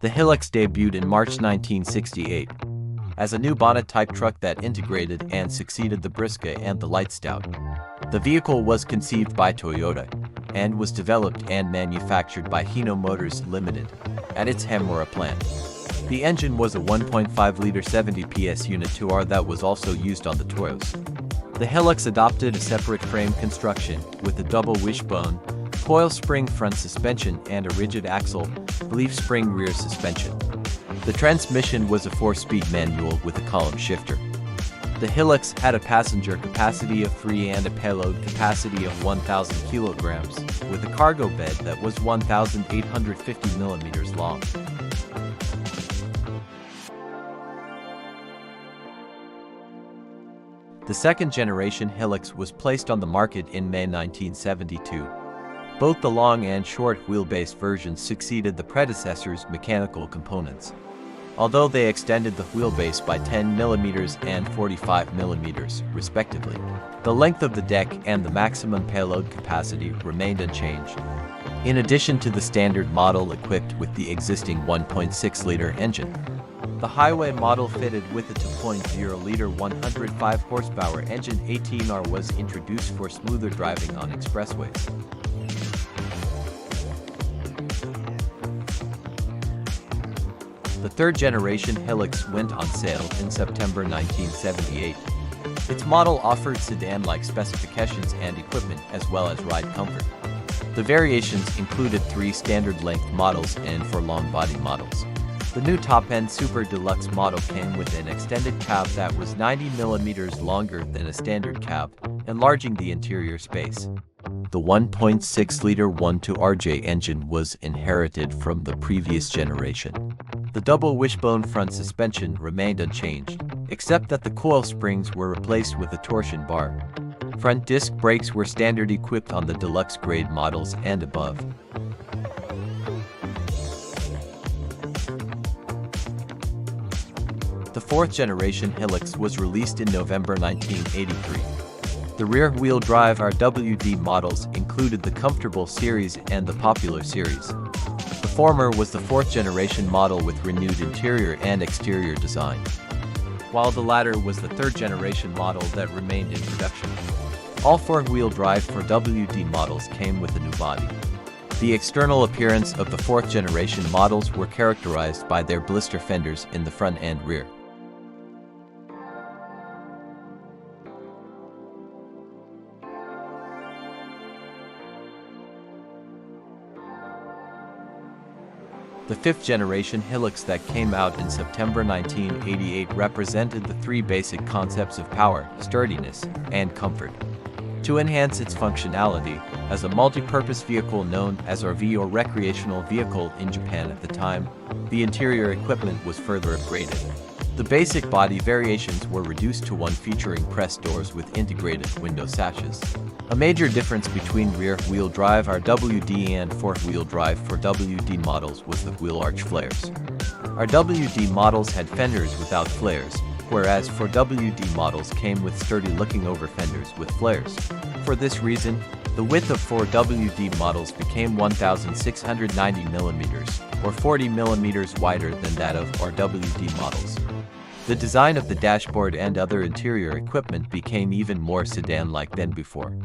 The Hilux debuted in March 1968 as a new bonnet-type truck that integrated and succeeded the Briska and the Light Stout. The vehicle was conceived by Toyota and was developed and manufactured by Hino Motors Limited at its Hemura plant. The engine was a 1.5-liter 70 PS Unit 2R that was also used on the Toyos. The Hilux adopted a separate frame construction with a double wishbone, coil spring front suspension and a rigid axle, leaf spring rear suspension. The transmission was a 4-speed manual with a column shifter. The Hilux had a passenger capacity of 3 and a payload capacity of 1,000 kilograms, with a cargo bed that was 1,850 millimeters long. The second-generation Hilux was placed on the market in May 1972. Both the long and short wheelbase versions succeeded the predecessor's mechanical components, although they extended the wheelbase by 10 mm and 45 mm, respectively. The length of the deck and the maximum payload capacity remained unchanged, in addition to the standard model equipped with the existing 1.6-liter engine. The highway model fitted with a 2.0-liter 105-horsepower engine 18R was introduced for smoother driving on expressways. The third-generation Hilux went on sale in September 1978. Its model offered sedan-like specifications and equipment as well as ride comfort. The variations included 3 standard-length models and 4 long-body models. The new top-end Super Deluxe model came with an extended cab that was 90 mm longer than a standard cab, enlarging the interior space. The 1.6-liter 1.2RJ engine was inherited from the previous generation. The double wishbone front suspension remained unchanged, except that the coil springs were replaced with a torsion bar. Front disc brakes were standard equipped on the deluxe grade models and above. The fourth-generation Hilux was released in November 1983. The rear-wheel drive RWD models included the Comfortable Series and the Popular Series. The former was the fourth-generation model with renewed interior and exterior design, while the latter was the third-generation model that remained in production. All four-wheel drive RWD models came with a new body. The external appearance of the fourth-generation models were characterized by their blister fenders in the front and rear. The fifth-generation Hilux that came out in September 1988 represented the 3 basic concepts of power, sturdiness, and comfort. To enhance its functionality as a multi-purpose vehicle known as RV or recreational vehicle in Japan at the time, the interior equipment was further upgraded. The basic body variations were reduced to one featuring press doors with integrated window sashes. A major difference between rear-wheel drive RWD and four-wheel drive RWD models was the wheel arch flares. RWD models had fenders without flares, whereas RWD models came with sturdy looking-over fenders with flares. For this reason, the width of 4WD models became 1,690 mm, or 40 mm wider than that of RWD models. The design of the dashboard and other interior equipment became even more sedan-like than before.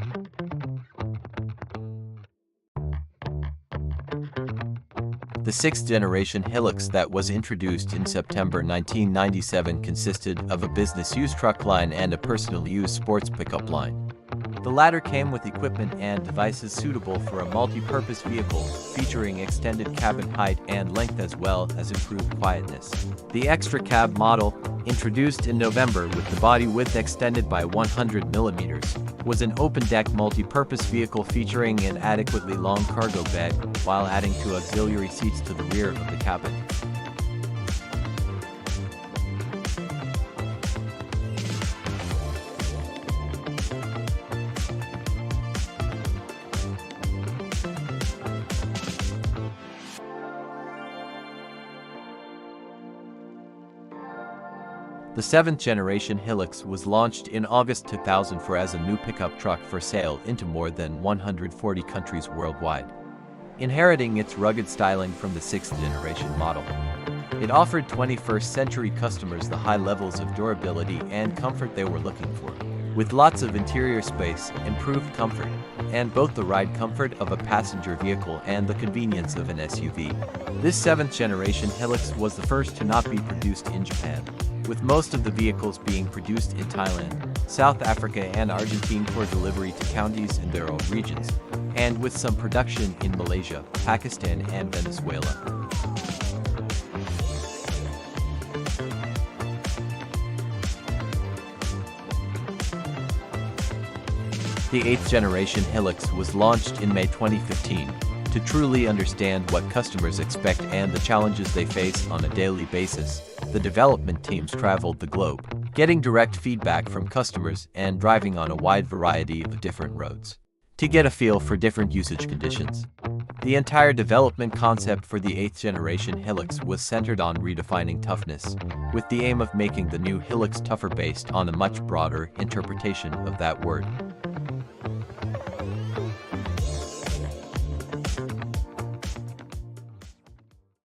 The sixth-generation Hilux that was introduced in September 1997 consisted of a business-use truck line and a personal-use sports pickup line. The latter came with equipment and devices suitable for a multi-purpose vehicle, featuring extended cabin height and length as well as improved quietness. The extra cab model, introduced in November with the body width extended by 100 mm, was an open-deck multi-purpose vehicle featuring an adequately long cargo bed, while adding 2 auxiliary seats to the rear of the cabin. The 7th-generation Hilux was launched in August 2004 as a new pickup truck for sale into more than 140 countries worldwide. inheriting its rugged styling from the 6th generation model. It offered 21st century customers the high levels of durability and comfort they were looking for, with lots of interior space, improved comfort, and both the ride comfort of a passenger vehicle and the convenience of an SUV. This 7th generation Hilux was the first to not be produced in Japan, with most of the vehicles being produced in Thailand, South Africa and Argentina for delivery to counties in their own regions, and with some production in Malaysia, Pakistan and Venezuela. The 8th generation Hilux was launched in May 2015 to truly understand what customers expect and the challenges they face on a daily basis. The development teams traveled the globe, getting direct feedback from customers and driving on a wide variety of different roads to get a feel for different usage conditions. The entire development concept for the 8th generation Hilux was centered on redefining toughness, with the aim of making the new Hilux tougher based on a much broader interpretation of that word.